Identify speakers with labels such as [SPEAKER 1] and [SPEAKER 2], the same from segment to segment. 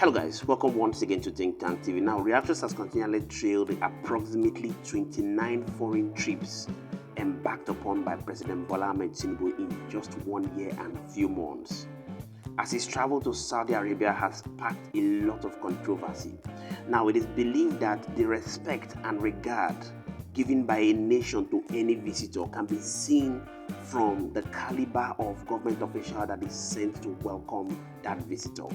[SPEAKER 1] Hello guys, welcome once again to Think Tank TV. Now, reactions has continually trailed the approximately 29 foreign trips embarked upon by President Bola Ahmed Tinubu in just 1 year and a few months. As his travel to Saudi Arabia has sparked a lot of controversy. Now, it is believed that the respect and regard given by a nation to any visitor can be seen from the caliber of government official that is sent to welcome that visitor.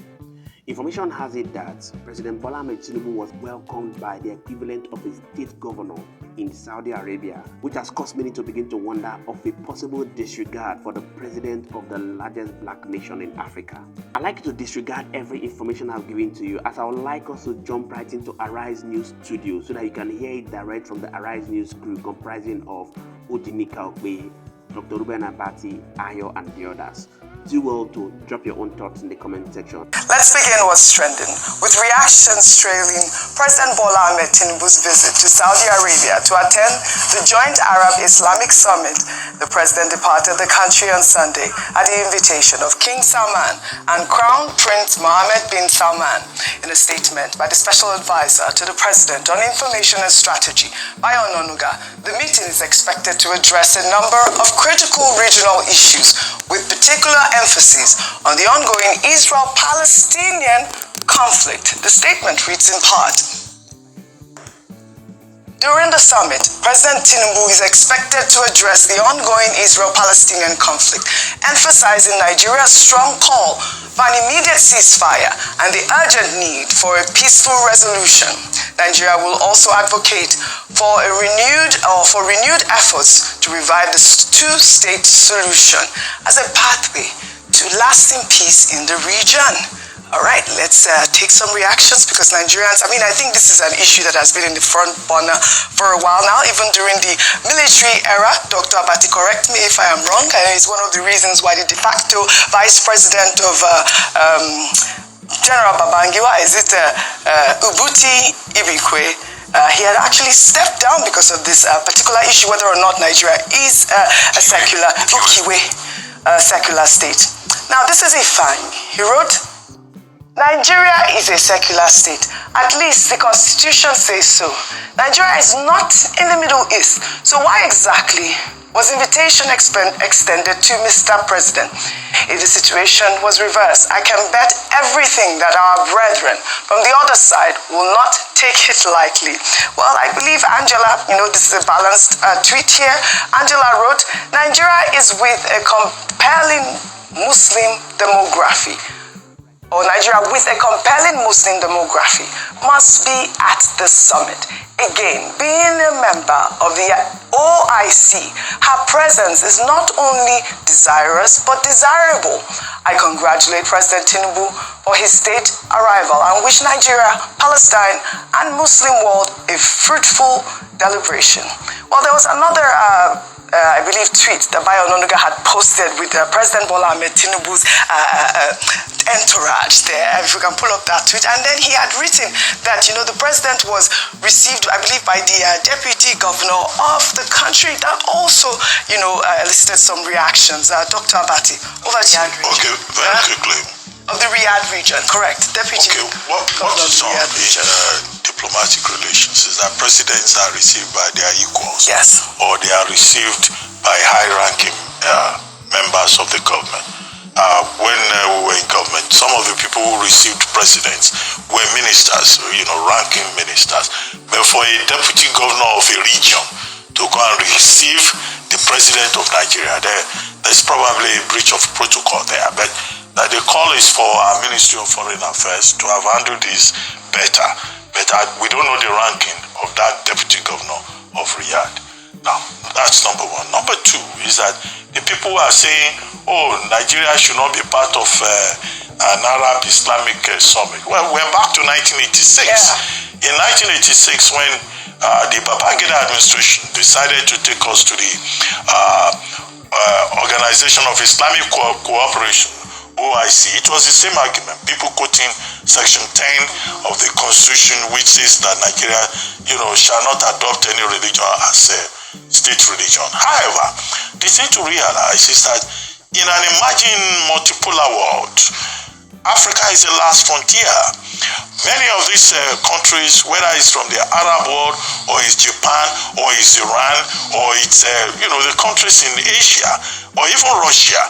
[SPEAKER 1] Information has it that President Bola Ahmed Tinubu was welcomed by the equivalent of a state governor in Saudi Arabia, which has caused many to begin to wonder of a possible disregard for the president of the largest black nation in Africa. I'd like you to disregard every information I've given to you, as I would like us to jump right into Arise News Studio so that you can hear it direct from the Arise News crew comprising of Ebuka Obi, Dr. Ruben Abati, Ayo, and the others. Do well to drop your own thoughts in the comment section.
[SPEAKER 2] Let's begin what's trending, with reactions trailing President Bola Ahmed Tinubu's visit to Saudi Arabia to attend the Joint Arab Islamic Summit. The president departed the country on Sunday at the invitation of King Salman and Crown Prince Mohammed bin Salman. In a statement by the special advisor to the president on information and strategy, Bayo Onanuga, the meeting is expected to address a number of critical regional issues, with particular emphasis on the ongoing Israel-Palestinian conflict. The statement reads in part: during the summit, President Tinubu is expected to address the ongoing Israel-Palestinian conflict, emphasizing Nigeria's strong call for an immediate ceasefire and the urgent need for a peaceful resolution. Nigeria will also advocate for renewed efforts to revive the two-state solution as a pathway to lasting peace in the region. All right, let's take some reactions, because Nigerians, I think this is an issue that has been in the front burner for a while now, even during the military era. Dr. Abati, correct me if I am wrong. It's one of the reasons why the de facto vice president of General Babangiwa, Ubuti Ibikwe, he had actually stepped down because of this particular issue, whether or not Nigeria is a secular state. Now, this is a fine. He wrote, Nigeria is a secular state. At least the Constitution says so. Nigeria is not in the Middle East. So why exactly was invitation extended to Mr. President? If the situation was reversed, I can bet everything that our brethren from the other side will not take it lightly. Well, I believe Angela, this is a balanced tweet here. Angela wrote, Nigeria is with a compelling Muslim demography. Nigeria with a compelling Muslim demography must be at the summit. Again, being a member of the OIC, her presence is not only desirous but desirable. I congratulate President Tinubu for his state arrival and wish Nigeria, Palestine, and Muslim world a fruitful deliberation. Well, there was another I believe tweet that Bayo Onanuga had posted with President Bola Ahmed Tinubu's entourage there, if you can pull up that tweet. And then he had written that, the president was received, I believe, by the deputy governor of the country. That also, elicited some reactions. Dr. Abati, over to you.
[SPEAKER 3] Okay, very quickly.
[SPEAKER 2] Of the Riyadh region, correct. Deputy
[SPEAKER 3] what is on in diplomatic relations is that presidents are received by their equals.
[SPEAKER 2] Yes.
[SPEAKER 3] Or they are received by high-ranking members of the government. When we were in government, some of the people who received presidents were ministers, ranking ministers. But for a deputy governor of a region to go and receive the president of Nigeria, there's probably a breach of protocol there. But the call is for our Ministry of Foreign Affairs to have handled this better. But we don't know the ranking of that deputy governor of Riyadh. Now, that's number one. Number two is that the people who are saying, Nigeria should not be part of an Arab Islamic summit. Well, we're back to 1986. Yeah. In 1986, when the Babangida administration decided to take us to the Organization of Islamic Cooperation, OIC, it was the same argument. People quoting Section 10 of the Constitution, which says that Nigeria, shall not adopt any religion as a state religion. However, the thing to realize is that in an emerging multipolar world, Africa is the last frontier. Many of these countries, whether it's from the Arab world, or it's Japan, or it's Iran, or it's the countries in Asia, or even Russia,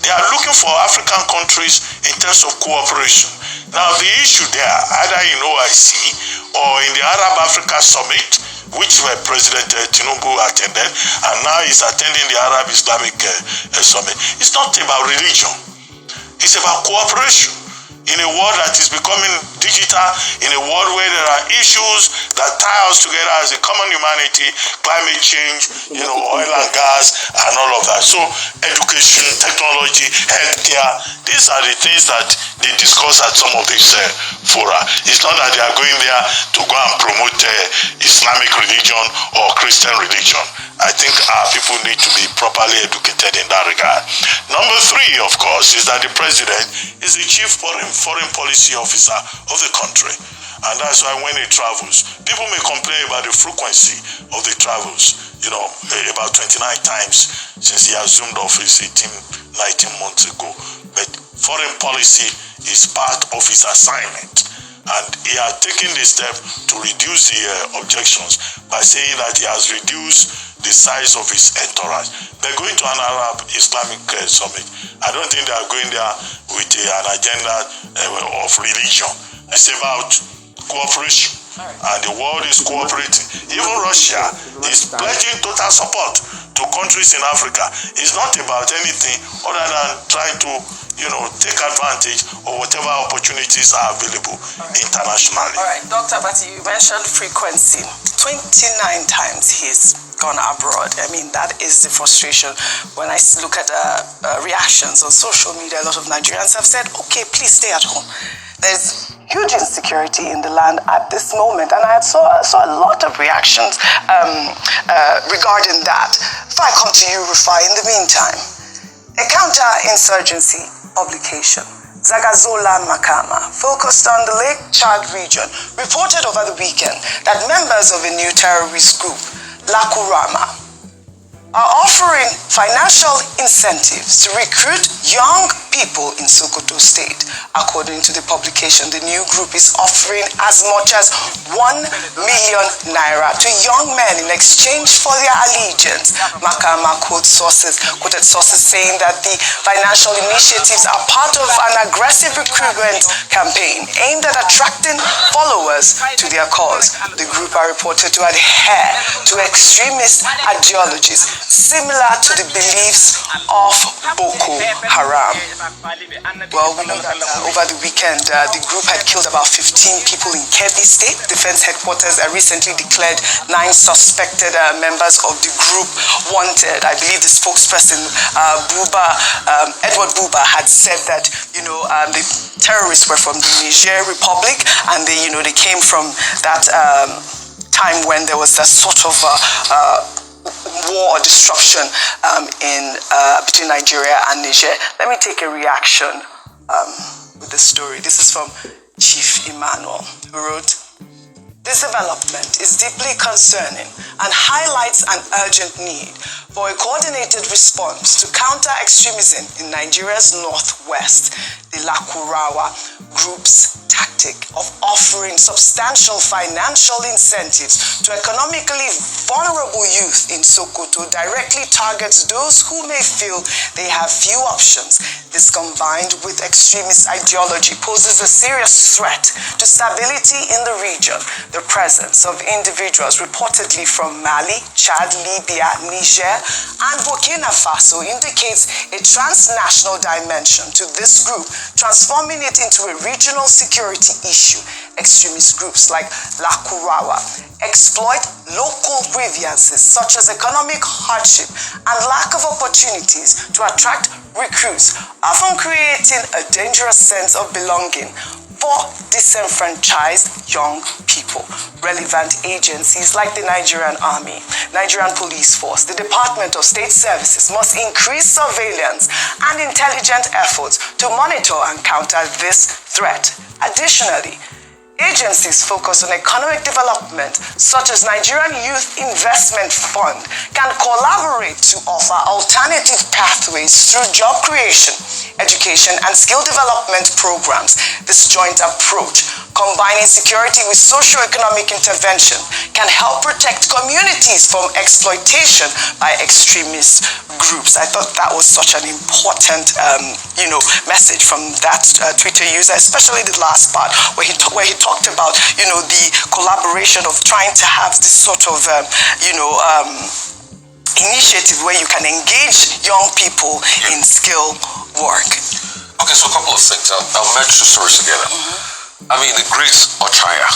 [SPEAKER 3] they are looking for African countries in terms of cooperation. Now, the issue there, either in OIC or in the Arab Africa Summit, which President Tinubu attended, and now he's attending the Arab Islamic Summit, it's not about religion. It's about cooperation. In a world that is becoming digital, in a world where there are issues that tie us together as a common humanity, climate change, oil and gas, and all of that. So, education, technology, healthcare, these are the things that they discuss at some of these fora. It's not that they are going there to go and promote Islamic religion or Christian religion. I think our people need to be properly educated in that regard. Number 3, of course, is that the president is the chief foreign policy officer of the country. And that's why when he travels, people may complain about the frequency of the travels. About 29 times since he assumed office 19 months ago. But foreign policy is part of his assignment. And he has taken the step to reduce the objections by saying that he has reduced the size of his entourage. They're going to an Arab Islamic summit. I don't think they are going there with an agenda of religion. It's about cooperation. And the world is cooperating. Even Russia is pledging total support to countries in Africa. It's not about anything other than trying to take advantage of whatever opportunities are available internationally.
[SPEAKER 2] All right, Dr. Bati, you mentioned frequency. 29 times he's gone abroad. I mean, that is the frustration. When I look at reactions on social media, a lot of Nigerians have said, okay, please stay at home. There's huge insecurity in the land at this moment, and I saw a lot of reactions regarding that. If I come to you, Rufai, in the meantime, a counter-insurgency publication, Zagazola Makama, focused on the Lake Chad region, reported over the weekend that members of a new terrorist group, Lakurawa, are offering financial incentives to recruit young people in Sokoto State. According to the publication, the new group is offering as much as 1 million naira to young men in exchange for their allegiance. Makama quoted sources saying that the financial initiatives are part of an aggressive recruitment campaign aimed at attracting followers to their cause. The group are reported to adhere to extremist ideologies similar to the beliefs of Boko Haram. Well, we know that over the weekend, the group had killed about 15 people in Kebbi State. Defense headquarters recently declared 9 suspected members of the group wanted. I believe the spokesperson, Edward Buba, had said that, the terrorists were from the Niger Republic, and they came from that time when there was a sort of war or disruption between Nigeria and Niger. Let me take a reaction with this story. This is from Chief Emmanuel, who wrote, "This development is deeply concerning and highlights an urgent need for a coordinated response to counter extremism in Nigeria's northwest. The Lakurawa group's tactic of offering substantial financial incentives to economically vulnerable youth in Sokoto directly targets those who may feel they have few options. This, combined with extremist ideology, poses a serious threat to stability in the region. The presence of individuals reportedly from Mali, Chad, Libya, Niger, and Burkina Faso indicates a transnational dimension to this group, transforming it into a regional security issue. Extremist groups like Lakurawa exploit local grievances such as economic hardship and lack of opportunities to attract recruits, often creating a dangerous sense of belonging for disenfranchised young people. Relevant agencies like the Nigerian Army, Nigerian Police Force, the Department of State Services must increase surveillance and intelligent efforts to monitor and counter this threat. Additionally, Agencies focused on economic development, such as Nigerian Youth Investment Fund, can collaborate to offer alternative pathways through job creation, education, and skill development programs. This joint approach, combining security with socio-economic intervention, can help protect communities from exploitation by extremist groups. I thought that was such an important, message from that Twitter user, especially the last part where he talked about, the collaboration of trying to have this sort of, initiative where you can engage young people in skill work.
[SPEAKER 4] Okay, so a couple of things. I'll match the stories together. I mean, the great Ochaya,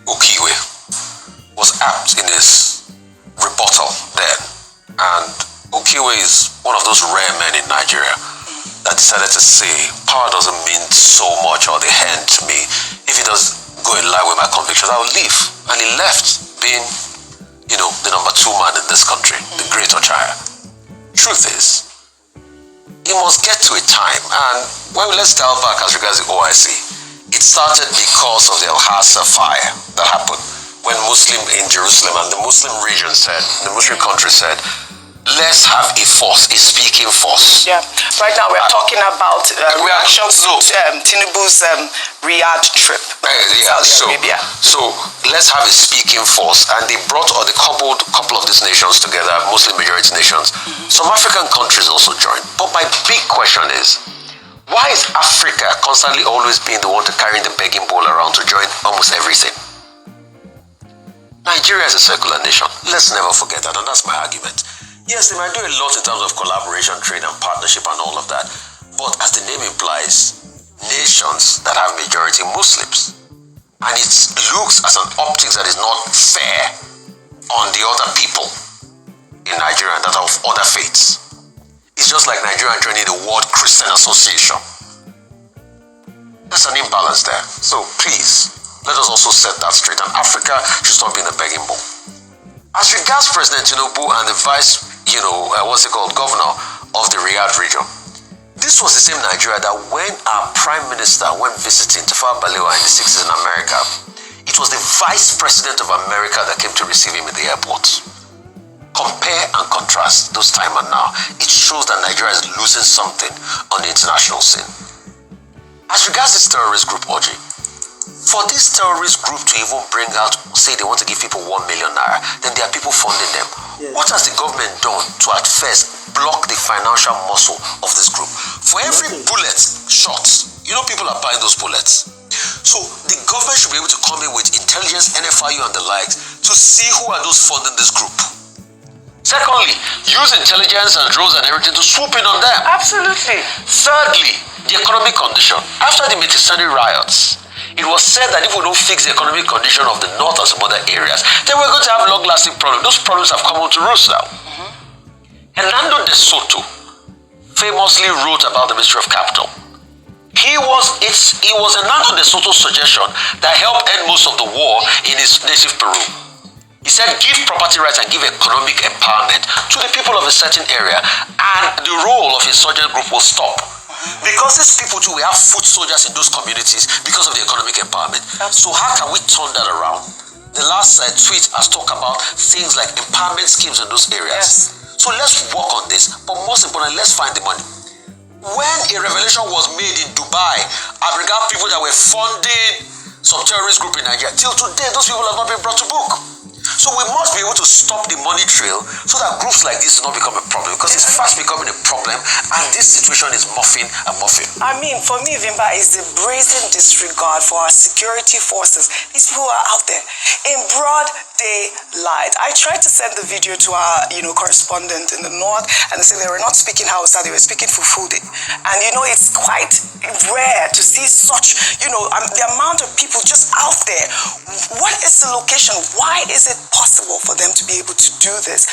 [SPEAKER 4] Okiwe, was apt in his rebuttal then. And Okiwe is one of those rare men in Nigeria that decided to say, power doesn't mean so much or the hand to me. If it does go in line with my convictions, I will leave. And he left being, the number 2 man in this country, the great Ochaya. Truth is, it must get to a time, and let's dial back as regards the OIC. It started because of the Al-Hassa fire that happened when Muslim in Jerusalem and the Muslim region said, the Muslim country said, let's have a speaking force.
[SPEAKER 2] Yeah, right now we're talking about reactions to Tinubu's Riyadh trip.
[SPEAKER 4] So let's have a speaking force, and they brought a couple of these nations together, Muslim majority nations. Some African countries also joined. But my big question is, why is Africa constantly always being the one to carry the begging bowl around to join almost everything? Nigeria is a secular nation. Let's never forget that, and that's my argument. Yes, they might do a lot in terms of collaboration, trade, and partnership and all of that. But as the name implies, nations that have majority Muslims. And it looks as an optics that is not fair on the other people in Nigeria that are of other faiths. It's just like Nigeria joining the World Christian Association. There's an imbalance there. So please, let us also set that straight. And Africa should stop being a begging bowl. As regards President Tinubu and the governor of the Riyadh region, this was the same Nigeria that when our Prime Minister went visiting Tafawa Balewa in the 60s in America, it was the Vice President of America that came to receive him at the airport. Compare and contrast those time and now. It shows that Nigeria is losing something on the international scene. As regards this terrorist group, Oji, for this terrorist group to even bring out, say they want to give people 1 million naira, then there are people funding them. Yeah. What has the government done to at first block the financial muscle of this group? For every bullet shot, people are buying those bullets. So the government should be able to come in with intelligence, NFIU and the likes to see who are those funding this group. Secondly, use intelligence and drones and everything to swoop in on them.
[SPEAKER 2] Absolutely.
[SPEAKER 4] Thirdly, the economic condition. After the Mitisani riots, it was said that if we don't fix the economic condition of the north and some other areas, then we're going to have long-lasting problems. Those problems have come on to roost now. Hernando de Soto famously wrote about the mystery of capital. It was Hernando de Soto's suggestion that helped end most of the war in his native Peru. He said, give property rights and give economic empowerment to the people of a certain area, and the role of insurgent group will stop. Because these people too, we have foot soldiers in those communities because of the economic empowerment. So how can we turn that around? The last tweet has talked about things like empowerment schemes in those areas. Yes. So let's work on this, but most importantly, let's find the money. When a revelation was made in Dubai, I regard people that were funding some terrorist group in Nigeria, till today, those people have not been brought to book. So we must be able to stop the money trail so that groups like this do not become a problem, because it's fast becoming a problem and this situation is muffing and muffing.
[SPEAKER 2] I mean, for me, Vimba, is the brazen disregard for our security forces. These people are out there in broad daylight. I tried to send the video to our, correspondent in the north, and they said they were not speaking Hausa, they were speaking Fufude. And it's quite rare to see such, the amount of people just out there. What is the location? Why is it possible for them to be able to do this?